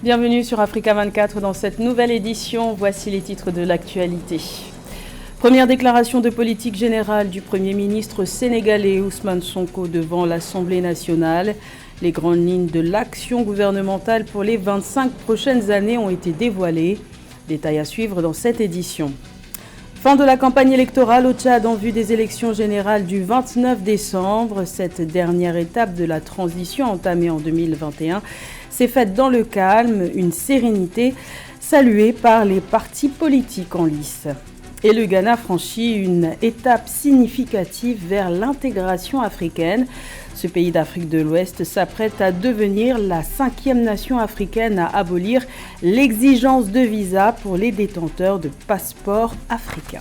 Bienvenue sur Africa 24 dans cette nouvelle édition. Voici les titres de l'actualité. Première déclaration de politique générale du Premier ministre sénégalais Ousmane Sonko devant l'Assemblée nationale. Les grandes lignes de l'action gouvernementale pour les 25 prochaines années ont été dévoilées. Détails à suivre dans cette édition. Fin de la campagne électorale au Tchad en vue des élections générales du 29 décembre. Cette dernière étape de la transition entamée en 2021 s'est faite dans le calme, une sérénité saluée par les partis politiques en lice. Et le Ghana franchit une étape significative vers l'intégration africaine. Ce pays d'Afrique de l'Ouest s'apprête à devenir la 5e nation africaine à abolir l'exigence de visa pour les détenteurs de passeports africains.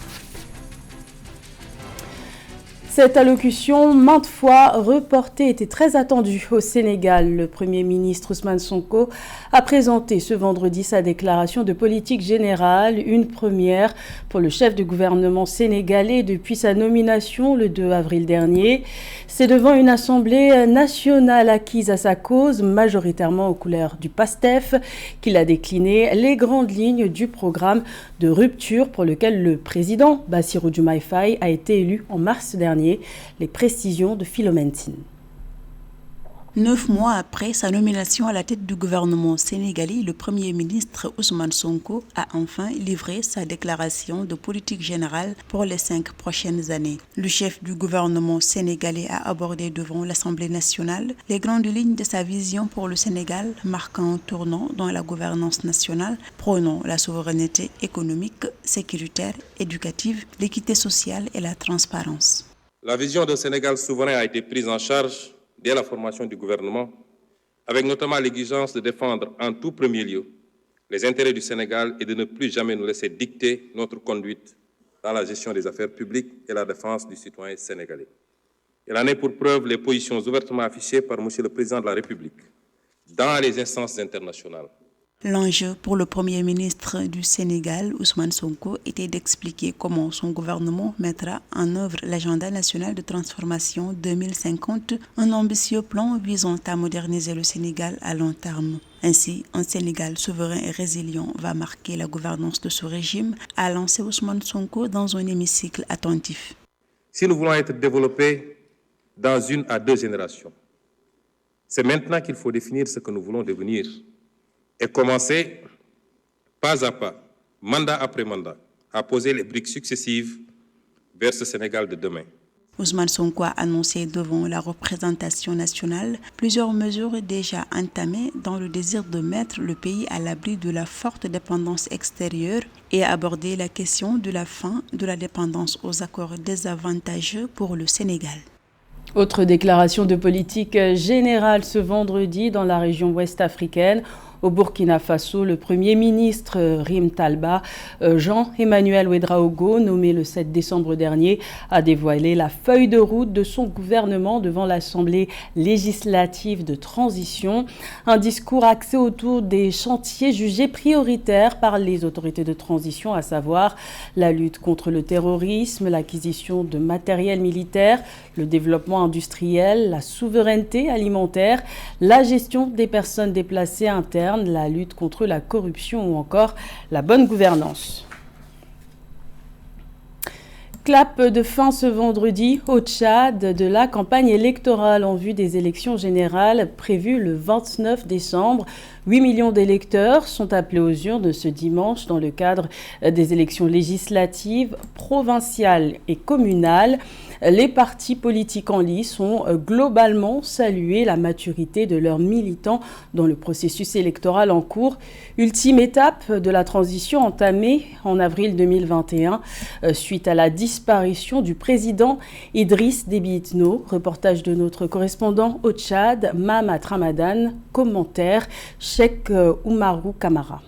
Cette allocution, maintes fois reportée, était très attendue au Sénégal. Le Premier ministre Ousmane Sonko a présenté ce vendredi sa déclaration de politique générale, une première pour le chef du gouvernement sénégalais depuis sa nomination le 2 avril dernier. C'est devant une assemblée nationale acquise à sa cause, majoritairement aux couleurs du PASTEF, qu'il a décliné les grandes lignes du programme de rupture pour lequel le président Bassirou Diomaye Faye a été élu en mars dernier. Les précisions de Philomène Tine. 9 mois après sa nomination à la tête du gouvernement sénégalais, le Premier ministre Ousmane Sonko a enfin livré sa déclaration de politique générale pour les 5 prochaines années. Le chef du gouvernement sénégalais a abordé devant l'Assemblée nationale les grandes lignes de sa vision pour le Sénégal, marquant un tournant dans la gouvernance nationale, prônant la souveraineté économique, sécuritaire, éducative, l'équité sociale et la transparence. La vision d'un Sénégal souverain a été prise en charge dès la formation du gouvernement, avec notamment l'exigence de défendre en tout premier lieu les intérêts du Sénégal et de ne plus jamais nous laisser dicter notre conduite dans la gestion des affaires publiques et la défense du citoyen sénégalais. Il en est pour preuve les positions ouvertement affichées par M. le Président de la République dans les instances internationales. L'enjeu pour le Premier ministre du Sénégal, Ousmane Sonko, était d'expliquer comment son gouvernement mettra en œuvre l'agenda national de transformation 2050, un ambitieux plan visant à moderniser le Sénégal à long terme. Ainsi, un Sénégal souverain et résilient va marquer la gouvernance de ce régime, a lancé Ousmane Sonko dans un hémicycle attentif. Si nous voulons être développés dans 1 à 2 générations, c'est maintenant qu'il faut définir ce que nous voulons devenir. Et commencer, pas à pas, mandat après mandat, à poser les briques successives vers ce Sénégal de demain. Ousmane Sonko a annoncé devant la représentation nationale plusieurs mesures déjà entamées dans le désir de mettre le pays à l'abri de la forte dépendance extérieure et aborder la question de la fin de la dépendance aux accords désavantageux pour le Sénégal. Autre déclaration de politique générale ce vendredi dans la région ouest africaine. Au Burkina Faso, le Premier ministre Rim Talba, Jean-Emmanuel Ouédraogo, nommé le 7 décembre dernier, a dévoilé la feuille de route de son gouvernement devant l'Assemblée législative de transition. Un discours axé autour des chantiers jugés prioritaires par les autorités de transition, à savoir la lutte contre le terrorisme, l'acquisition de matériel militaire, le développement industriel, la souveraineté alimentaire, la gestion des personnes déplacées internes, la lutte contre la corruption ou encore la bonne gouvernance. Clap de fin ce vendredi au Tchad de la campagne électorale en vue des élections générales prévues le 29 décembre. 8 millions d'électeurs sont appelés aux urnes ce dimanche dans le cadre des élections législatives, provinciales et communales. Les partis politiques en lice ont globalement salué la maturité de leurs militants dans le processus électoral en cours. Ultime étape de la transition entamée en avril 2021 suite à la disparition du président Idriss Déby Itno. Reportage de notre correspondant au Tchad, Mahamat Ramadan. Commentaire, Cheikh Oumarou Kamara.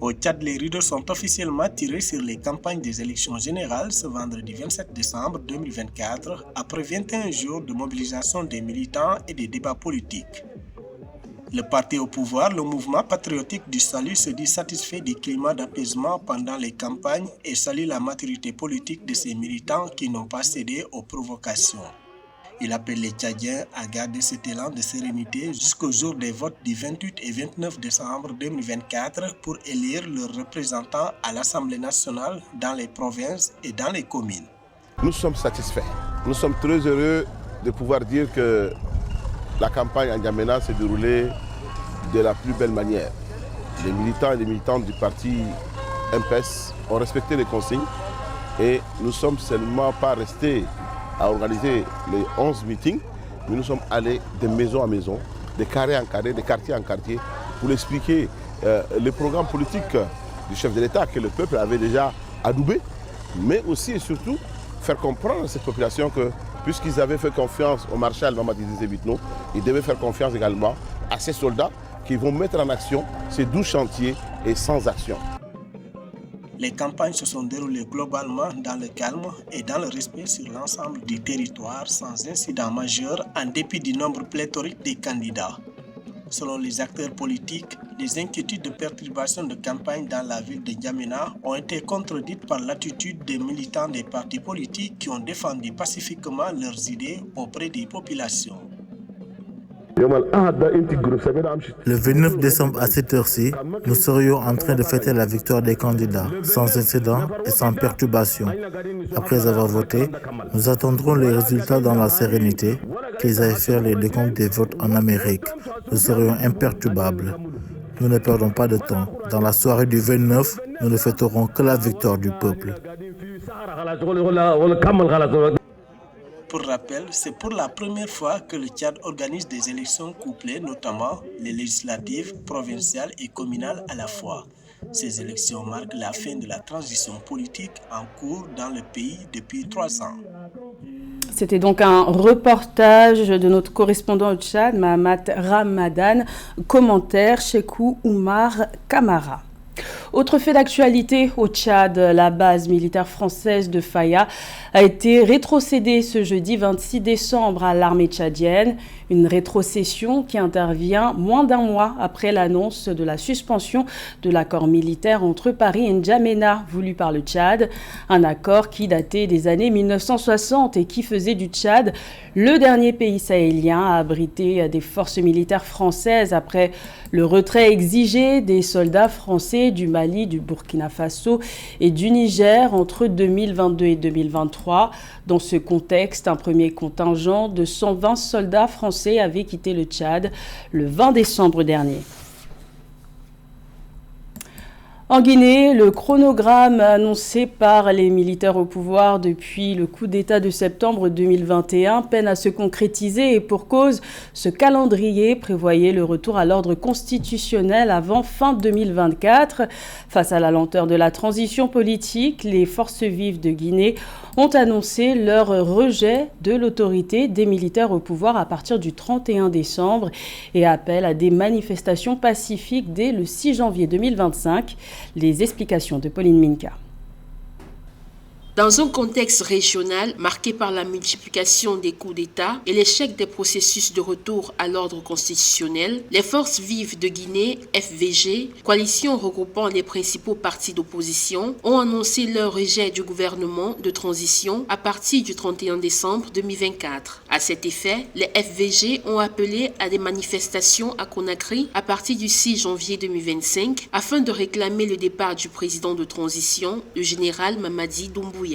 Au Tchad, les rideaux sont officiellement tirés sur les campagnes des élections générales ce vendredi 27 décembre 2024, après 21 jours de mobilisation des militants et des débats politiques. Le parti au pouvoir, le mouvement patriotique du salut, se dit satisfait du climat d'apaisement pendant les campagnes et salue la maturité politique de ses militants qui n'ont pas cédé aux provocations. Il appelle les Tchadiens à garder cet élan de sérénité jusqu'au jour des votes du 28 et 29 décembre 2024 pour élire leurs représentants à l'Assemblée nationale dans les provinces et dans les communes. Nous sommes satisfaits. Nous sommes très heureux de pouvoir dire que la campagne à N'Djamena s'est déroulée de la plus belle manière. Les militants et les militantes du parti MPES ont respecté les consignes et nous ne sommes seulement pas restés à organiser les 11 meetings, mais nous sommes allés de maison à maison, de carré en carré, de quartier en quartier, pour expliquer les programmes politiques du chef de l'État que le peuple avait déjà adoubé, mais aussi et surtout faire comprendre à cette population que, puisqu'ils avaient fait confiance au maréchal Mamadi Dizé Bitno, ils devaient faire confiance également à ces soldats qui vont mettre en action ces 12 chantiers et sans action. Les campagnes se sont déroulées globalement dans le calme et dans le respect sur l'ensemble du territoire sans incident majeur en dépit du nombre pléthorique des candidats. Selon les acteurs politiques, les inquiétudes de perturbation de campagne dans la ville de N'Djamena ont été contredites par l'attitude des militants des partis politiques qui ont défendu pacifiquement leurs idées auprès des populations. Le 29 décembre à cette heure-ci, nous serions en train de fêter la victoire des candidats, sans incident et sans perturbation. Après avoir voté, nous attendrons les résultats dans la sérénité, qu'ils aillent faire les décomptes des votes en Amérique. Nous serions imperturbables. Nous ne perdons pas de temps. Dans la soirée du 29, nous ne fêterons que la victoire du peuple. Pour rappel, c'est pour la première fois que le Tchad organise des élections couplées, notamment les législatives, provinciales et communales à la fois. Ces élections marquent la fin de la transition politique en cours dans le pays depuis 3 ans. C'était donc un reportage de notre correspondant au Tchad, Mahamat Ramadan, commentaire Chekou Oumar Kamara. Autre fait d'actualité au Tchad, la base militaire française de Faya a été rétrocédée ce jeudi 26 décembre à l'armée tchadienne. Une rétrocession qui intervient moins d'un mois après l'annonce de la suspension de l'accord militaire entre Paris et N'Djamena voulu par le Tchad. Un accord qui datait des années 1960 et qui faisait du Tchad le dernier pays sahélien à abriter des forces militaires françaises après le retrait exigé des soldats français du Mali, du Burkina Faso et du Niger entre 2022 et 2023. Dans ce contexte, un premier contingent de 120 soldats français avait quitté le Tchad le 20 décembre dernier. En Guinée, le chronogramme annoncé par les militaires au pouvoir depuis le coup d'État de septembre 2021 peine à se concrétiser et pour cause, ce calendrier prévoyait le retour à l'ordre constitutionnel avant fin 2024. Face à la lenteur de la transition politique, les forces vives de Guinée ont annoncé leur rejet de l'autorité des militaires au pouvoir à partir du 31 décembre et appellent à des manifestations pacifiques dès le 6 janvier 2025. Les explications de Pauline Minka. Dans un contexte régional marqué par la multiplication des coups d'État et l'échec des processus de retour à l'ordre constitutionnel, les forces vives de Guinée, FVG, coalition regroupant les principaux partis d'opposition, ont annoncé leur rejet du gouvernement de transition à partir du 31 décembre 2024. À cet effet, les FVG ont appelé à des manifestations à Conakry à partir du 6 janvier 2025 afin de réclamer le départ du président de transition, le général Mamadi Doumbouya.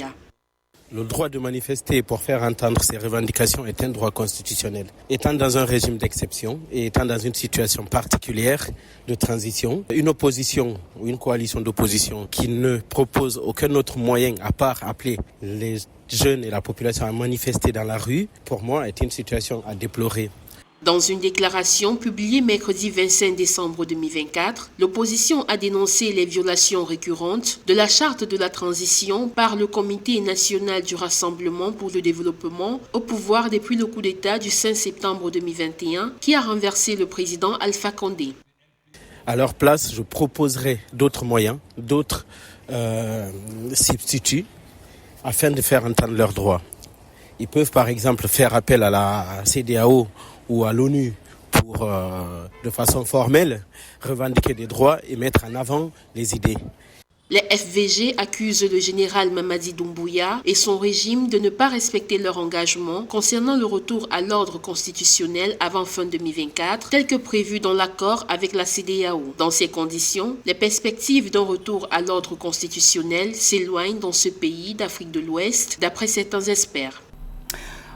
Le droit de manifester pour faire entendre ses revendications est un droit constitutionnel. Étant dans un régime d'exception et étant dans une situation particulière de transition, une opposition ou une coalition d'opposition qui ne propose aucun autre moyen à part appeler les jeunes et la population à manifester dans la rue, pour moi, est une situation à déplorer. Dans une déclaration publiée mercredi 25 décembre 2024, l'opposition a dénoncé les violations récurrentes de la charte de la transition par le Comité national du Rassemblement pour le développement au pouvoir depuis le coup d'État du 5 septembre 2021 qui a renversé le président Alpha Condé. À leur place, je proposerai d'autres moyens, d'autres substituts afin de faire entendre leurs droits. Ils peuvent par exemple faire appel à la CEDEAO ou à l'ONU pour, de façon formelle, revendiquer des droits et mettre en avant les idées. Les FVG accusent le général Mamadi Doumbouya et son régime de ne pas respecter leur engagement concernant le retour à l'ordre constitutionnel avant fin 2024, tel que prévu dans l'accord avec la CEDEAO. Dans ces conditions, les perspectives d'un retour à l'ordre constitutionnel s'éloignent dans ce pays d'Afrique de l'Ouest, d'après certains experts.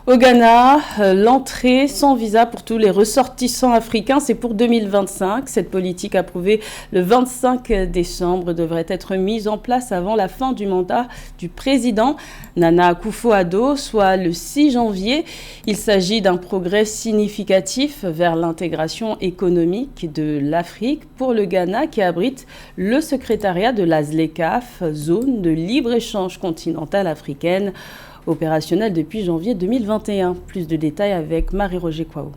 Au Ghana, l'entrée sans visa pour tous les ressortissants africains, c'est pour 2025. Cette politique approuvée le 25 décembre devrait être mise en place avant la fin du mandat du président Nana Akufo-Addo, soit le 6 janvier. Il s'agit d'un progrès significatif vers l'intégration économique de l'Afrique pour le Ghana qui abrite le secrétariat de la ZLECAf, zone de libre-échange continentale africaine, opérationnel depuis janvier 2021. Plus de détails avec Marie-Roger Kwao.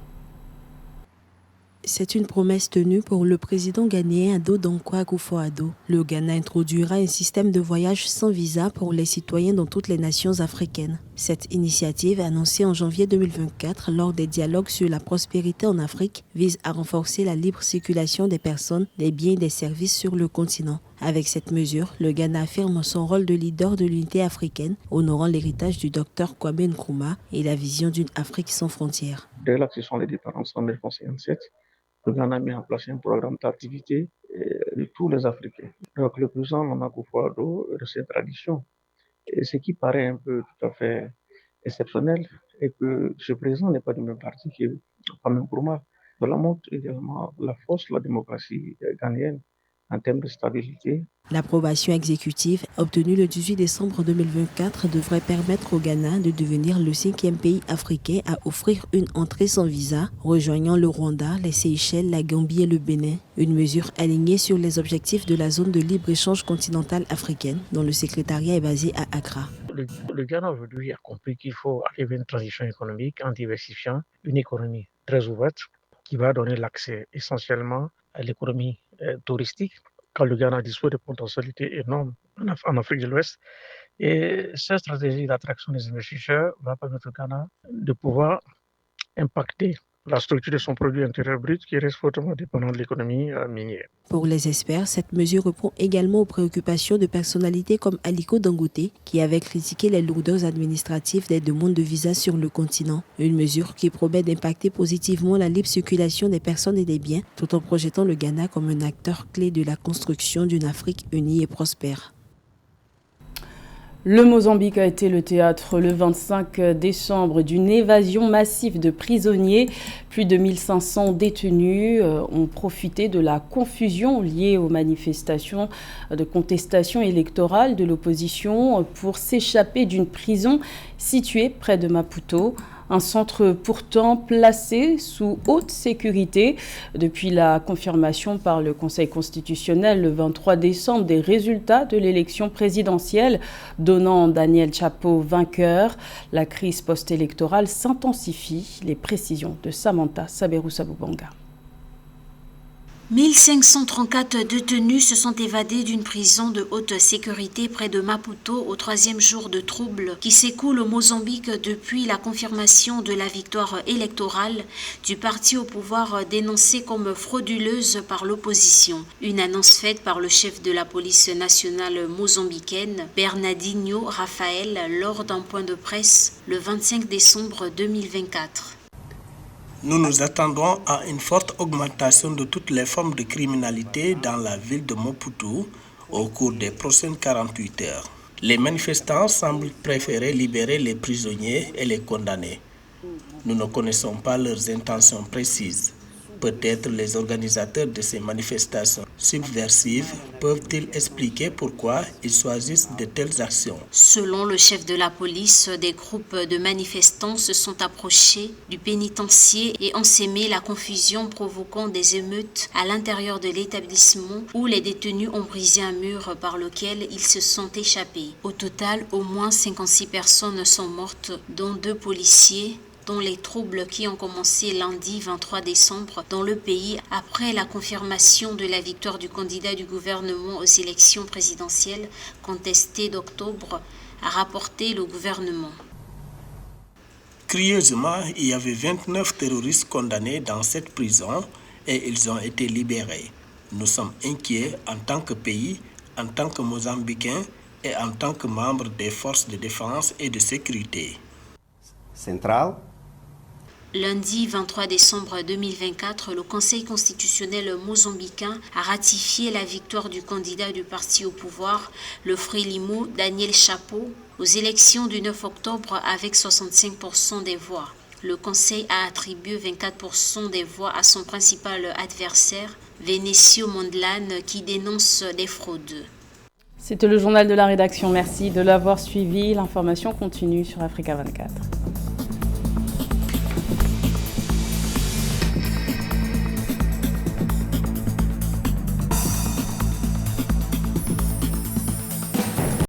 C'est une promesse tenue pour le président ghanéen Addo Dankwa Akufo-Addo. Le Ghana introduira un système de voyage sans visa pour les citoyens dans toutes les nations africaines. Cette initiative, annoncée en janvier 2024 lors des dialogues sur la prospérité en Afrique, vise à renforcer la libre circulation des personnes, des biens et des services sur le continent. Avec cette mesure, le Ghana affirme son rôle de leader de l'unité africaine, honorant l'héritage du Dr Kwame Nkrumah et la vision d'une Afrique sans frontières. Dès l'accession à l'indépendance en 1957, le Ghana a mis en place un programme d'activité de tous les Africains. Donc le président Nana Akufo-Addo de cette tradition. Et ce qui paraît un peu tout à fait exceptionnel est que ce président n'est pas du même parti que Kwame Nkrumah. Cela montre également la force de la démocratie ghanéenne en termes de stabilité. L'approbation exécutive, obtenue le 18 décembre 2024, devrait permettre au Ghana de devenir le 5e pays africain à offrir une entrée sans visa, rejoignant le Rwanda, les Seychelles, la Gambie et le Bénin. Une mesure alignée sur les objectifs de la zone de libre-échange continentale africaine, dont le secrétariat est basé à Accra. Le Ghana aujourd'hui a compris qu'il faut arriver à une transition économique en diversifiant une économie très ouverte qui va donner l'accès essentiellement à l'économie touristique, car le Ghana dispose de potentialités énormes en Afrique de l'Ouest. Et cette stratégie d'attraction des investisseurs va permettre au Ghana de pouvoir impacter la structure de son produit intérieur brut qui reste fortement dépendant de l'économie minière. Pour les experts, cette mesure répond également aux préoccupations de personnalités comme Aliko Dangote, qui avait critiqué les lourdeurs administratives des demandes de visa sur le continent. Une mesure qui promet d'impacter positivement la libre circulation des personnes et des biens, tout en projetant le Ghana comme un acteur clé de la construction d'une Afrique unie et prospère. Le Mozambique a été le théâtre le 25 décembre d'une évasion massive de prisonniers. Plus de 1500 détenus ont profité de la confusion liée aux manifestations de contestation électorale de l'opposition pour s'échapper d'une prison située près de Maputo. Un centre pourtant placé sous haute sécurité depuis la confirmation par le Conseil constitutionnel le 23 décembre des résultats de l'élection présidentielle donnant Daniel Chapo vainqueur. La crise post-électorale s'intensifie. Les précisions de Samantha Saberou-Sabubanga. 1534 détenus se sont évadés d'une prison de haute sécurité près de Maputo au 3e jour de troubles qui s'écoule au Mozambique depuis la confirmation de la victoire électorale du parti au pouvoir dénoncé comme frauduleuse par l'opposition. Une annonce faite par le chef de la police nationale mozambicaine, Bernardinho Rafael, lors d'un point de presse le 25 décembre 2024. Nous nous attendons à une forte augmentation de toutes les formes de criminalité dans la ville de Maputo au cours des prochaines 48 heures. Les manifestants semblent préférer libérer les prisonniers et les condamnés. Nous ne connaissons pas leurs intentions précises. Peut-être les organisateurs de ces manifestations subversives peuvent-ils expliquer pourquoi ils choisissent de telles actions. Selon le chef de la police, des groupes de manifestants se sont approchés du pénitencier et ont sémé la confusion, provoquant des émeutes à l'intérieur de l'établissement où les détenus ont brisé un mur par lequel ils se sont échappés. Au total, au moins 56 personnes sont mortes, dont 2 policiers, dont les troubles qui ont commencé lundi 23 décembre dans le pays après la confirmation de la victoire du candidat du gouvernement aux élections présidentielles contestées d'octobre, a rapporté le gouvernement. Curieusement, il y avait 29 terroristes condamnés dans cette prison et ils ont été libérés. Nous sommes inquiets en tant que pays en tant que Mozambicain et en tant que membre des forces de défense et de sécurité. Central. Lundi 23 décembre 2024, le Conseil constitutionnel mozambicain a ratifié la victoire du candidat du parti au pouvoir, le Frelimo Daniel Chapo, aux élections du 9 octobre avec 65% des voix. Le Conseil a attribué 24% des voix à son principal adversaire, Venecio Mondlane, qui dénonce des fraudes. C'était le journal de la rédaction. Merci de l'avoir suivi. L'information continue sur Africa 24.